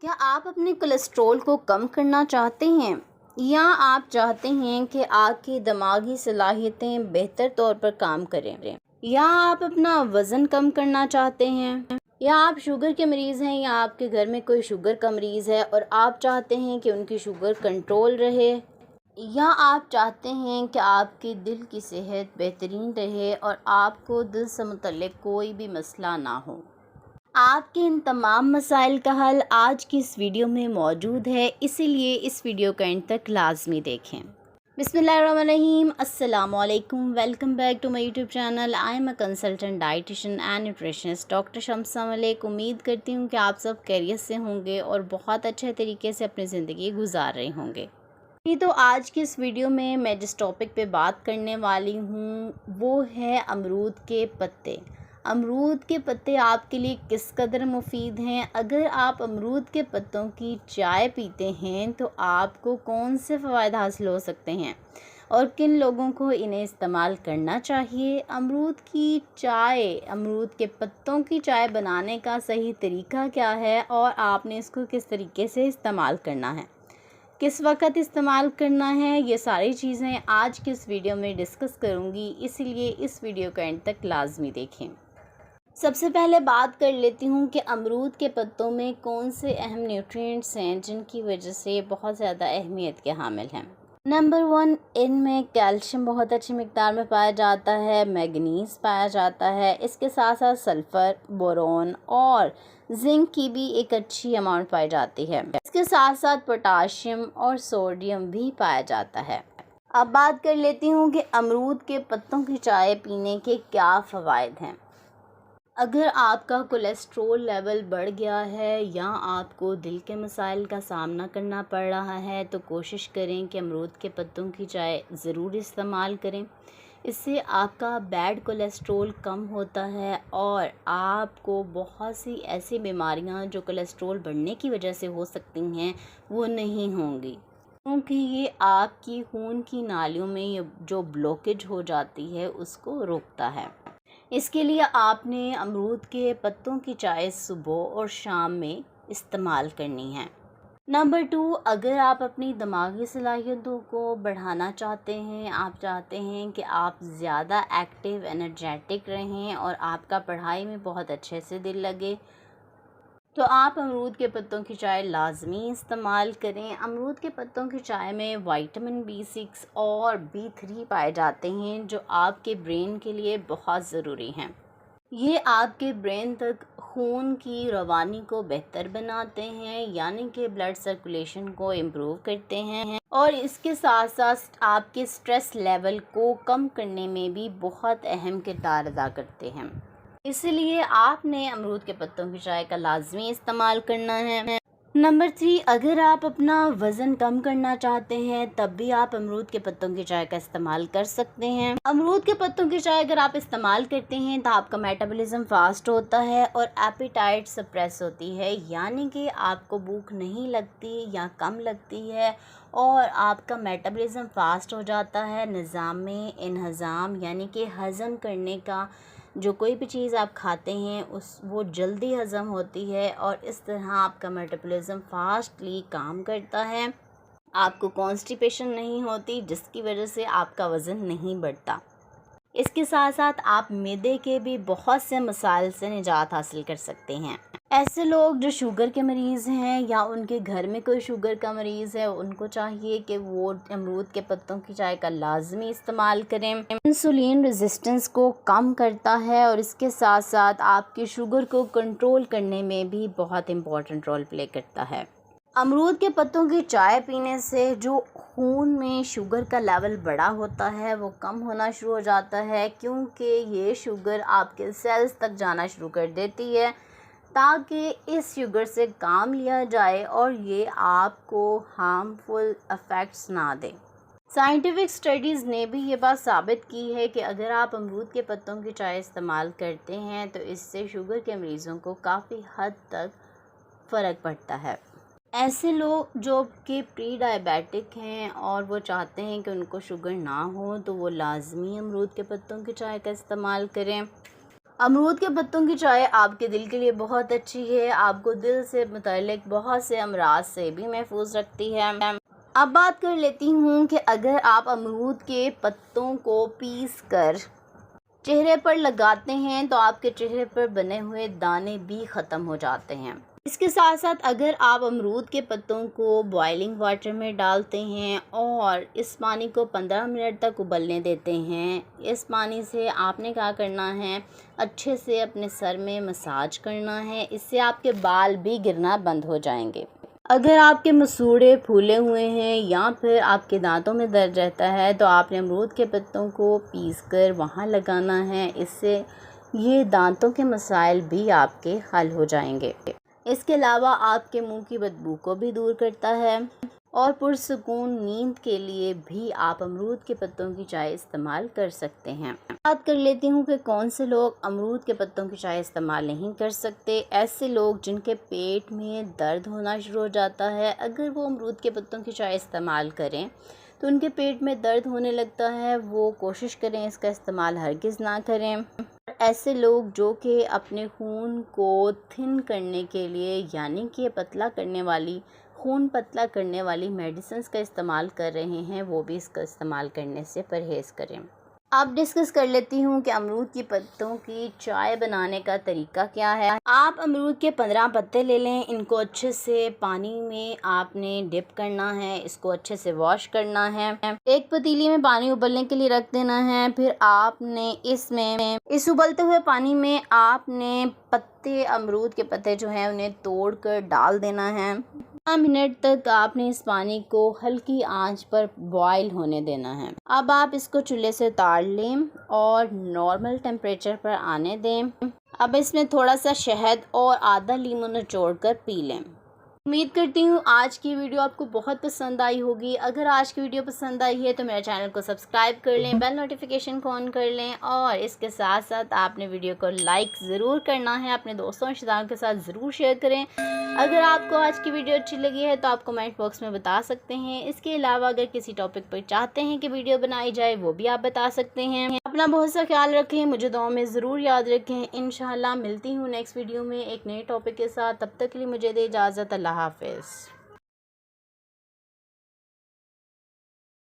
क्या आप अपने कोलेस्ट्रॉल को कम करना चाहते हैं या आप चाहते हैं कि आपकी दिमागी सलाहियतें बेहतर तौर पर काम करें, या आप अपना वज़न कम करना चाहते हैं, या आप शुगर के मरीज़ हैं, या आपके घर में कोई शुगर का मरीज़ है और आप चाहते हैं कि उनकी शुगर कंट्रोल रहे, या आप चाहते हैं कि आपकी दिल की सेहत बेहतरीन रहे और आपको दिल से मुतल्लिक़ कोई भी मसला ना हो। आपके इन तमाम मसाइल का हल आज की इस वीडियो में मौजूद है, इसीलिए इस वीडियो का एंड तक लाजमी देखें। बिस्मिल्लाहिर्रहमानिर्रहीम, अस्सलाम वालेकुम, welcome back to my YouTube channel. I am a consultant dietitian and nutritionist doctor Shamsa Malik. उम्मीद करती हूँ कि आप सब खैरियत से होंगे और बहुत अच्छे तरीके से अपनी ज़िंदगी गुजार रहे होंगे। तो आज की इस वीडियो में मैं जिस टॉपिक पे बात करने वाली हूँ वो है अमरूद के पत्ते। अमरूद के पत्ते आपके लिए किस कदर मुफीद हैं। अगर आप अमरूद के पत्तों की चाय पीते हैं तो आपको कौन से फ़वाइद हासिल हो सकते हैं और किन लोगों को इन्हें इस्तेमाल करना चाहिए। अमरूद की चाय, अमरूद के पत्तों की चाय बनाने का सही तरीका क्या है और आपने इसको किस तरीके से इस्तेमाल करना है, किस वक्त इस्तेमाल करना है, ये सारी चीज़ें आज की इस वीडियो में डिस्कस करूँगी, इसीलिए इस वीडियो का एंड तक लाजमी देखें। सबसे पहले बात कर लेती हूँ कि अमरूद के पत्तों में कौन से अहम न्यूट्रिएंट्स हैं जिनकी वजह से बहुत ज़्यादा अहमियत के हामिल हैं। नंबर 1, इनमें कैल्शियम बहुत अच्छी मिकदार में पाया जाता है, मैग्नीज पाया जाता है, इसके साथ साथ सल्फ़र, बोरोन और जिंक की भी एक अच्छी अमाउंट पाई जाती है। इसके साथ साथ पोटाशियम और सोडियम भी पाया जाता है। अब बात कर लेती हूँ कि अमरूद के पत्तों की चाय पीने के क्या फ़वाइद हैं। अगर आपका कोलेस्ट्रॉल लेवल बढ़ गया है या आपको दिल के मसाइल का सामना करना पड़ रहा है तो कोशिश करें कि अमरूद के पत्तों की चाय ज़रूर इस्तेमाल करें। इससे आपका बैड कोलेस्ट्रॉल कम होता है और आपको बहुत सी ऐसी बीमारियां जो कोलेस्ट्रॉल बढ़ने की वजह से हो सकती हैं वो नहीं होंगी, क्योंकि ये आपकी खून की नालियों में जो ब्लॉकेज हो जाती है उसको रोकता है। इसके लिए आपने अमरूद के पत्तों की चाय सुबह और शाम में इस्तेमाल करनी है। नंबर 2, अगर आप अपनी दिमागी सलाहियतों को बढ़ाना चाहते हैं, आप चाहते हैं कि आप ज़्यादा एक्टिव, एनर्जेटिक रहें और आपका पढ़ाई में बहुत अच्छे से दिल लगे, तो आप अमरूद के पत्तों की चाय लाजमी इस्तेमाल करें। अमरूद के पत्तों की चाय में विटामिन B6 और B3 पाए जाते हैं जो आपके ब्रेन के लिए बहुत ज़रूरी हैं। ये आपके ब्रेन तक खून की रवानी को बेहतर बनाते हैं, यानी कि ब्लड सर्कुलेशन को इम्प्रूव करते हैं, और इसके साथ साथ आपके स्ट्रेस लेवल को कम करने में भी बहुत अहम किरदार अदा करते हैं। इसलिए आपने अमरूद के पत्तों की चाय का लाजमी इस्तेमाल करना है। नंबर 3, अगर आप अपना वज़न कम करना चाहते हैं तब भी आप अमरूद के पत्तों की चाय का इस्तेमाल कर सकते हैं। अमरूद के पत्तों की चाय अगर आप इस्तेमाल करते हैं तो आपका मेटाबॉलिज्म फास्ट होता है और एपेटाइट सप्रेस होती है, यानी कि आपको भूख नहीं लगती या कम लगती है और आपका मेटाबॉलिज्म फास्ट हो जाता है। निज़ाम में इन्हज़ाम यानी कि हज़म करने का, जो कोई भी चीज़ आप खाते हैं वो जल्दी हज़म होती है और इस तरह आपका मेटाबॉलिज्म फास्टली काम करता है। आपको कॉन्स्टिपेशन नहीं होती जिसकी वजह से आपका वज़न नहीं बढ़ता। इसके साथ साथ आप मैदे के भी बहुत से मसाइल से निजात हासिल कर सकते हैं। ऐसे लोग जो शुगर के मरीज़ हैं या उनके घर में कोई शुगर का मरीज़ है, उनको चाहिए कि वो अमरूद के पत्तों की चाय का लाजमी इस्तेमाल करें। इंसुलिन रेजिस्टेंस को कम करता है और इसके साथ साथ आपकी शुगर को कंट्रोल करने में भी बहुत इम्पोर्टेंट रोल प्ले करता है। अमरूद के पत्तों की चाय पीने से जो खून में शुगर का लेवल बड़ा होता है वो कम होना शुरू हो जाता है, क्योंकि ये शुगर आपके सेल्स तक जाना शुरू कर देती है ताकि इस शुगर से काम लिया जाए और ये आपको हार्मफुल इफ़ेक्ट्स ना दे। साइंटिफिक स्टडीज़ ने भी ये बात साबित की है कि अगर आप अमरूद के पत्तों की चाय इस्तेमाल करते हैं तो इससे शुगर के मरीज़ों को काफ़ी हद तक फ़र्क पड़ता है। ऐसे लोग जो कि प्री डायबिटिक हैं और वो चाहते हैं कि उनको शुगर ना हो तो वो लाजमी अमरूद के पत्तों की चाय का इस्तेमाल करें। अमरूद के पत्तों की चाय आपके दिल के लिए बहुत अच्छी है, आपको दिल से मुताल्लिक बहुत से अमराज से भी महफूज रखती है। अब बात कर लेती हूँ कि अगर आप अमरूद के पत्तों को पीस कर चेहरे पर लगाते हैं तो आपके चेहरे पर बने हुए दाने भी ख़त्म हो जाते हैं। इसके साथ साथ अगर आप अमरूद के पत्तों को बॉइलिंग वाटर में डालते हैं और इस पानी को 15 मिनट तक उबलने देते हैं, इस पानी से आपने क्या करना है, अच्छे से अपने सर में मसाज करना है, इससे आपके बाल भी गिरना बंद हो जाएंगे। अगर आपके मसूड़े फूले हुए हैं या फिर आपके दांतों में दर्द रहता है तो आपने अमरूद के पत्तों को पीसकर वहाँ लगाना है, इससे ये दांतों के मसाइल भी आपके हल हो जाएंगे। इसके अलावा आपके मुंह की बदबू को भी दूर करता है और पुरसुकून नींद के लिए भी आप अमरूद के पत्तों की चाय इस्तेमाल कर सकते हैं। बात कर लेती हूँ कि कौन से लोग अमरूद के पत्तों की चाय इस्तेमाल नहीं कर सकते। ऐसे लोग जिनके पेट में दर्द होना शुरू हो जाता है, अगर वो अमरूद के पत्तों की चाय इस्तेमाल करें तो उनके पेट में दर्द होने लगता है, वो कोशिश करें इसका इस्तेमाल हरगिज़ ना करें। ऐसे लोग जो कि अपने खून को थिन करने के लिए यानी कि खून पतला करने वाली मेडिसिन्स का इस्तेमाल कर रहे हैं, वो भी इसका इस्तेमाल करने से परहेज़ करें। अब डिस्कस कर लेती हूँ कि अमरूद की पत्तों की चाय बनाने का तरीका क्या है। आप अमरूद के 15 पत्ते ले लें, इनको अच्छे से पानी में आपने डिप करना है, इसको अच्छे से वॉश करना है। एक पतीली में पानी उबलने के लिए रख देना है, फिर आपने इस उबलते हुए पानी में आपने अमरूद के पत्ते जो हैं उन्हें तोड़ कर डाल देना है। 5 मिनट तक आपने इस पानी को हल्की आंच पर बॉईल होने देना है। अब आप इसको चूल्हे से उतार लें और नॉर्मल टेम्परेचर पर आने दें। अब इसमें थोड़ा सा शहद और आधा लीमू निचोड़ कर पी लें। उम्मीद करती हूँ आज की वीडियो आपको बहुत पसंद आई होगी। अगर आज की वीडियो पसंद आई है तो मेरे चैनल को सब्सक्राइब कर लें, बेल नोटिफिकेशन को ऑन कर लें और इसके साथ साथ आपने वीडियो को लाइक ज़रूर करना है, अपने दोस्तों रिश्तेदारों के साथ ज़रूर शेयर करें। अगर आपको आज की वीडियो अच्छी लगी है तो आप कमेंट बॉक्स में बता सकते हैं। इसके अलावा अगर किसी टॉपिक पर चाहते हैं कि वीडियो बनाई जाए वो भी आप बता सकते हैं। अपना बहुत सा ख्याल रखें, मुझे दुआ में ज़रूर याद रखें। इंशाल्लाह मिलती हूँ नेक्स्ट वीडियो में एक नए टॉपिक के साथ। तब तक के लिए मुझे दे इजाज़त। अल्लाह हाफ़िज़।